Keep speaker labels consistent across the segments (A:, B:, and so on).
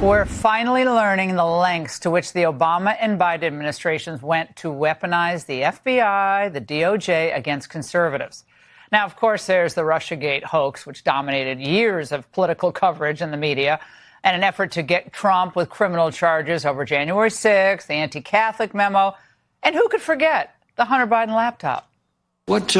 A: We're finally learning the lengths to which the Obama and Biden administrations went to weaponize the FBI, the DOJ against conservatives. Now, of course, there's the Russiagate hoax, which dominated years of political coverage in the media, and an effort to get Trump with criminal charges over January 6th, the anti-Catholic memo, and who could forget the Hunter Biden laptop?
B: What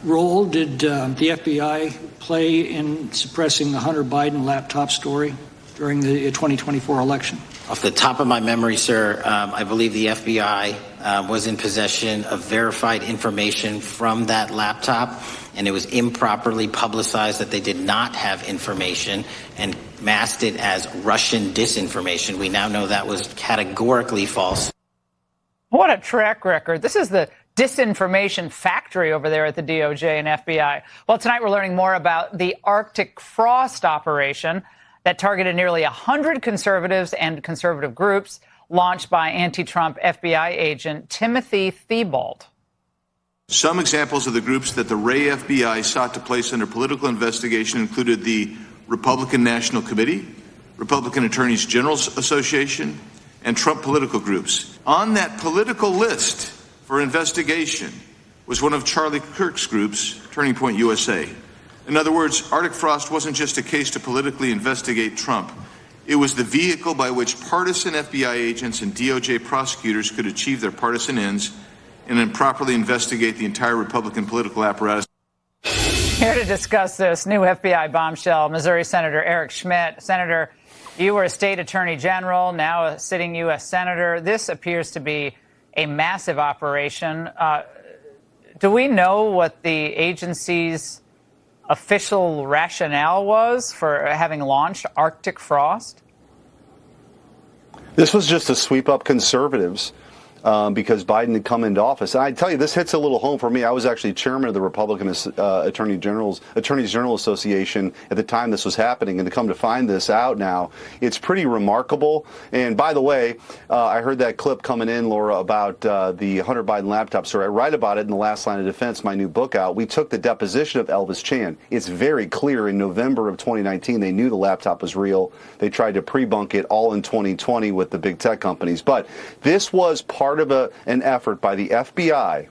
B: role did the FBI play in suppressing the Hunter Biden laptop story during the 2024 election?
C: Off the top of my memory, sir, I believe the FBI was in possession of verified information from that laptop, and it was improperly publicized that they did not have information and masked it as Russian disinformation. We now know that was categorically false.
A: What a track record. This is the disinformation factory over there at the DOJ and FBI. Well, tonight we're learning more about the Arctic Frost operation that targeted nearly 100 conservatives and conservative groups, launched by anti-Trump FBI agent Timothy Thibault.
D: Some examples of the groups that the Ray FBI sought to place under political investigation included the Republican National Committee, Republican Attorneys General's Association, and Trump political groups. On that political list for investigation was one of Charlie Kirk's groups, Turning Point USA. In other words, Arctic Frost wasn't just a case to politically investigate Trump. It was the vehicle by which partisan FBI agents and DOJ prosecutors could achieve their partisan ends and improperly investigate the entire Republican political apparatus.
A: Here to discuss this new FBI bombshell, Missouri Senator Eric Schmitt. Senator, you were a state attorney general, now a sitting U.S. senator. This appears to be a massive operation. Do we know what the agency's official rationale was for having launched Arctic Frost?
E: This was just to sweep up conservatives because Biden had come into office. And I tell you, this hits a little home for me. I was actually chairman of the Republican Attorneys General Association at the time this was happening, and to come to find this out now, it's pretty remarkable. And by the way, I heard that clip coming in, Laura, about the Hunter Biden laptop story. I write about it in The Last Line of Defense, my new book out. We took the deposition of Elvis Chan. It's very clear in November of 2019 they knew the laptop was real. They tried to pre-bunk it all in 2020 with the big tech companies. But this was part of an effort by the FBI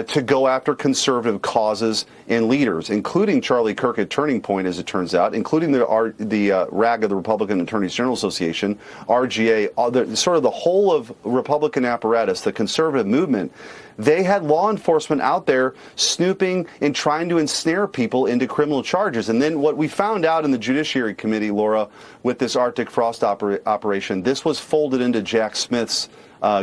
E: to go after conservative causes and leaders, including Charlie Kirk at Turning Point, as it turns out, including the RAG of the Republican Attorneys General Association, RGA, sort of the whole of Republican apparatus, the conservative movement. They had law enforcement out there snooping and trying to ensnare people into criminal charges. And then what we found out in the Judiciary Committee, Laura, with this Arctic Frost operation, this was folded into Jack Smith's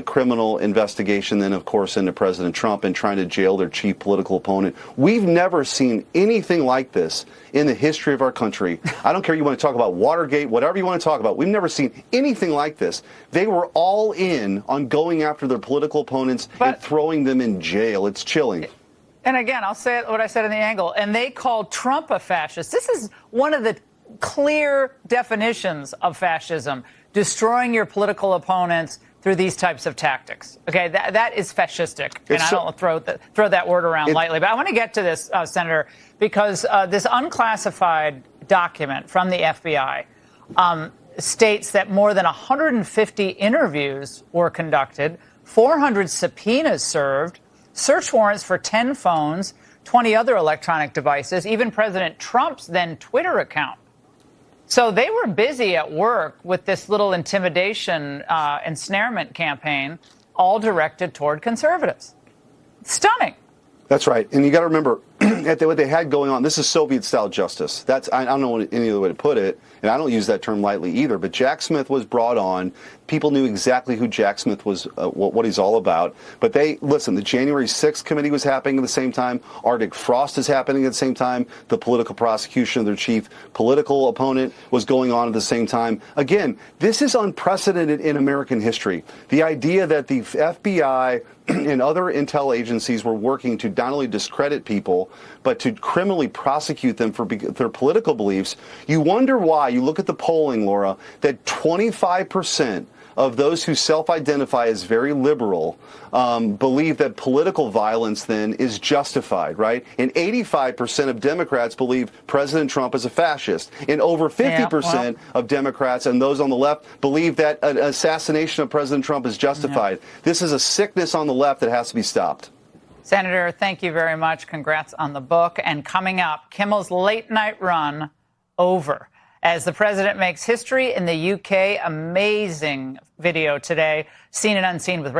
E: criminal investigation, then, of course, into President Trump and trying to jail their chief political opponent. We've never seen anything like this in the history of our country. I don't care, you want to talk about Watergate, whatever you want to talk about. We've never seen anything like this. They were all in on going after their political opponents and throwing them in jail. It's chilling.
A: And again, I'll say what I said in the angle. And they called Trump a fascist. This is one of the clear definitions of fascism, destroying your political opponents through these types of tactics. Okay, that is fascistic, and I don't throw that word around lightly. But I want to get to this, Senator, because this unclassified document from the FBI states that more than 150 interviews were conducted, 400 subpoenas served, search warrants for 10 phones, 20 other electronic devices, even President Trump's then Twitter account. So they were busy at work with this little intimidation ensnarement campaign, all directed toward conservatives. Stunning.
E: That's right. And you got to remember, what they had going on, this is Soviet-style justice. I don't know any other way to put it, and I don't use that term lightly either, but Jack Smith was brought on. People knew exactly who Jack Smith was, what he's all about. But the January 6th committee was happening at the same time. Arctic Frost is happening at the same time. The political prosecution of their chief political opponent was going on at the same time. Again, this is unprecedented in American history. The idea that the FBI and other intel agencies were working to not only discredit people, but to criminally prosecute them for their political beliefs. You wonder why. You look at the polling, Laura, that 25% of those who self-identify as very liberal believe that political violence then is justified, right? And 85% of Democrats believe President Trump is a fascist. And over 50% of Democrats and those on the left believe that an assassination of President Trump is justified. This is a sickness on the left that has to be stopped.
A: Senator, thank you very much. Congrats on the book. And coming up, Kimmel's late night run over as the president makes history in the UK. Amazing video today, seen and unseen with